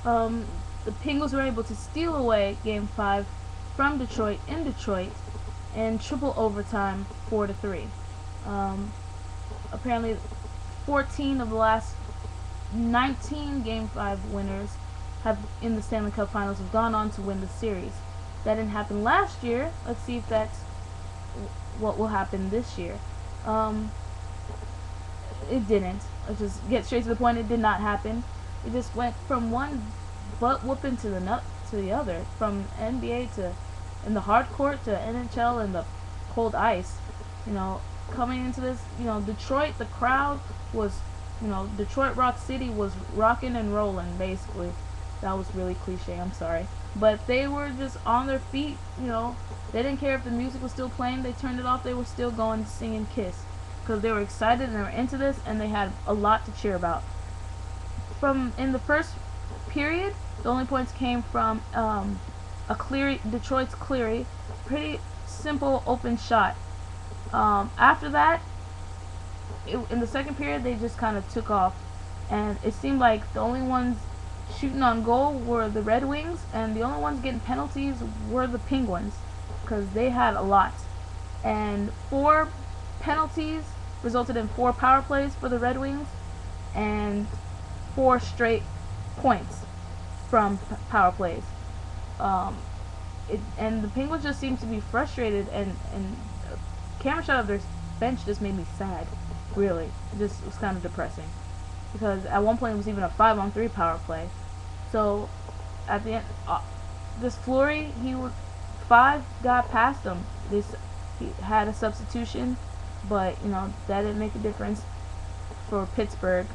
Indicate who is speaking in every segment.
Speaker 1: Um, the Penguins were able to steal away Game 5 from Detroit in Detroit in triple overtime, 4-3. Um, Apparently, 14 of the last 19 Game 5 winners have in the Stanley Cup Finals have gone on to win the series. That didn't happen last year. Let's see if that's what will happen this year. Um, it didn't. Let's just get straight to the point. It did not happen. It just went from one butt whooping to the other, from NBA to in the hard court to NHL and the cold ice. You know, coming into this, Detroit, the crowd was, Detroit Rock City was rocking and rolling basically. That was really cliche. I'm sorry, but they were just on their feet. They didn't care if the music was still playing. They turned it off. They were still going to sing and kiss because they were excited and they were into this and they had a lot to cheer about. From in the first period, the only points came from Detroit's Cleary, pretty simple open shot. After that, in the second period, they just kind of took off, and it seemed like the only ones shooting on goal were the Red Wings, and the only ones getting penalties were the Penguins, because they had a lot. And 4 penalties resulted in 4 power plays for the Red Wings, and 4 straight points from power plays. And the Penguins just seemed to be frustrated, and camera shot of their bench just made me sad. Really, it just was kind of depressing because at one point it was even a 5-on-3 power play. So at the end, this Fleury, 5 got past him. He had a substitution, but that didn't make a difference for Pittsburgh.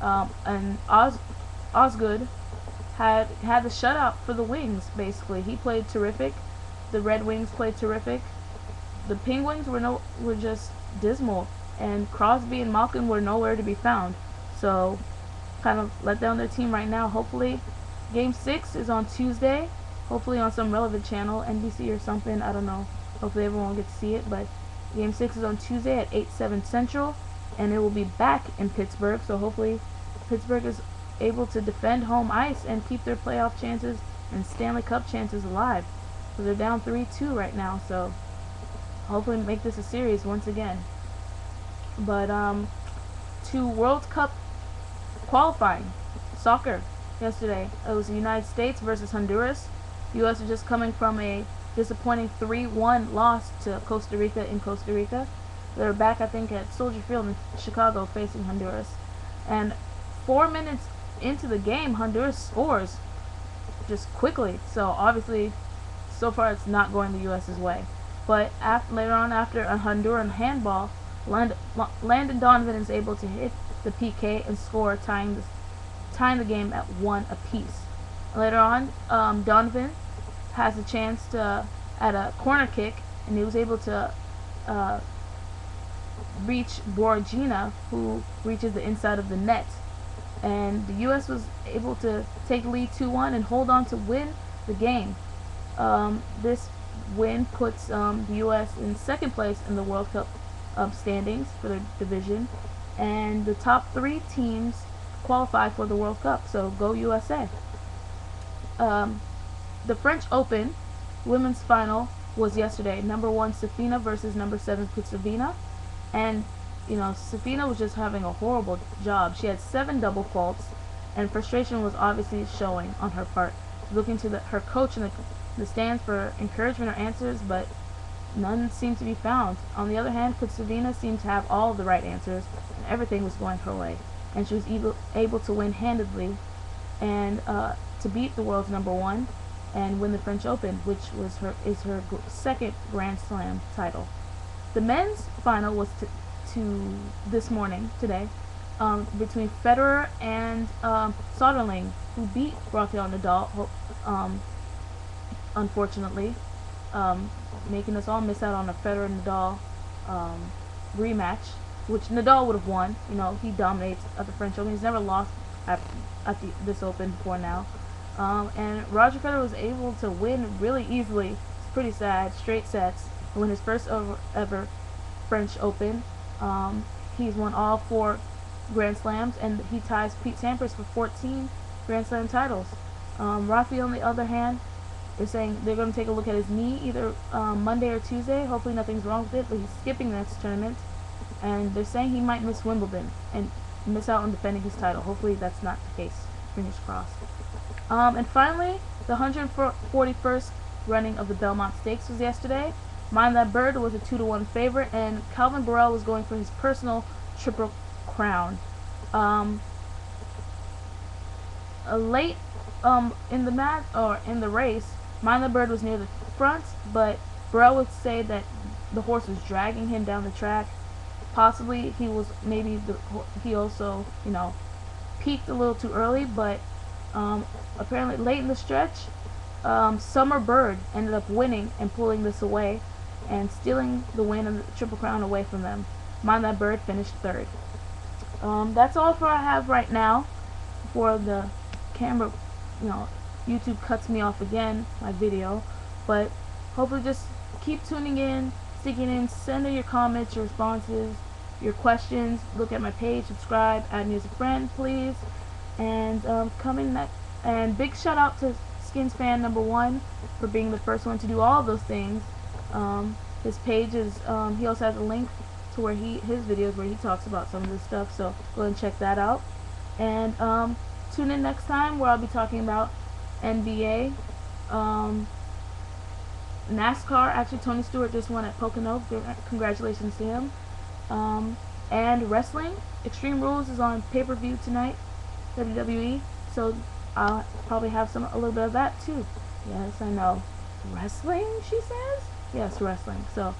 Speaker 1: And Osgood had the shutout for the Wings. Basically, he played terrific. The Red Wings played terrific. The Penguins were just dismal, and Crosby and Malkin were nowhere to be found. So, kind of let down their team right now. Hopefully, Game 6 is on Tuesday. Hopefully on some relevant channel, NBC or something. I don't know. Hopefully everyone will get to see it. But Game 6 is on Tuesday at 8/7 Central, and it will be back in Pittsburgh. So hopefully, Pittsburgh is able to defend home ice and keep their playoff chances and Stanley Cup chances alive. So they're down 3-2 right now. So hopefully make this a series once again. But to World Cup qualifying soccer yesterday, it was the United States versus Honduras. The U.S. is just coming from a disappointing 3-1 loss to Costa Rica in Costa Rica. They're back, I think, at Soldier Field in Chicago facing Honduras. And 4 minutes into the game, Honduras scores just quickly. So obviously, so far it's not going the U.S.'s way. But later on, after a Honduran handball, Landon Donovan is able to hit the PK and score, tying the game at 1 apiece. Later on, Donovan has a chance to at a corner kick, and he was able to reach Borgina, who reaches the inside of the net. And the U.S. was able to take the lead 2-1 and hold on to win the game. This win puts the U.S. in second place in the World Cup standings for their division, and the top 3 teams qualify for the World Cup. So go USA. The French Open women's final was yesterday. Number 1 Safina versus number 7 Kutsavina, and Safina was just having a horrible job. She had 7 double faults, and frustration was obviously showing on her part. Looking to her coach in the stands for encouragement or answers, but none seemed to be found. On the other hand, Kutsavina seemed to have all the right answers, and everything was going her way. And she was able to win handedly, and to beat the world's number 1 and win the French Open, which is her second Grand Slam title. The men's final was this morning, today, between Federer and Soderling, who beat Rafael Nadal, unfortunately, making us all miss out on a Federer-Nadal rematch, which Nadal would have won. He dominates at the French Open. He's never lost at this Open before now. And Roger Federer was able to win really easily. It's pretty sad. Straight sets. To win his first ever French Open. He's won all 4 Grand Slams, and he ties Pete Sampras for 14 Grand Slam titles. Rafi, on the other hand, they're saying they're going to take a look at his knee either Monday or Tuesday. Hopefully nothing's wrong with it, but he's skipping the next tournament. And they're saying he might miss Wimbledon and miss out on defending his title. Hopefully that's not the case. Fingers crossed. And finally, the 141st running of the Belmont Stakes was yesterday. Mind That Bird was a 2-1 favorite, and Calvin Borel was going for his personal Triple Crown. Late in the match or in the race, Mind That Bird was near the front, but Borel would say that the horse was dragging him down the track. Possibly he also peaked a little too early, but apparently late in the stretch, Summer Bird ended up winning and pulling this away and stealing the win of the Triple Crown away from them. Mind That Bird finished third. That's all I have right now before the camera, YouTube cuts me off again, my video. But hopefully just keep tuning in, sticking in, send in your comments, your responses, your questions. Look at my page, subscribe, add me as a friend, please. And coming next, and big shout out to Skins Fan #1 for being the first one to do all of those things. His page is he also has a link to where his videos where he talks about some of this stuff, so go ahead and check that out. And tune in next time where I'll be talking about NBA, NASCAR. Actually, Tony Stewart just won at Pocono. Congratulations to him. And wrestling. Extreme Rules is on pay-per-view tonight, WWE. So I'll probably have a little bit of that too. Yes, I know. Wrestling, she says? Yes, wrestling. So,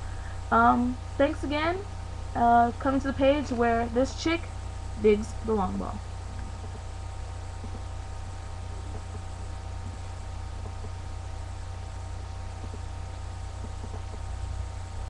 Speaker 1: thanks again. Coming to the page where this chick digs the long ball.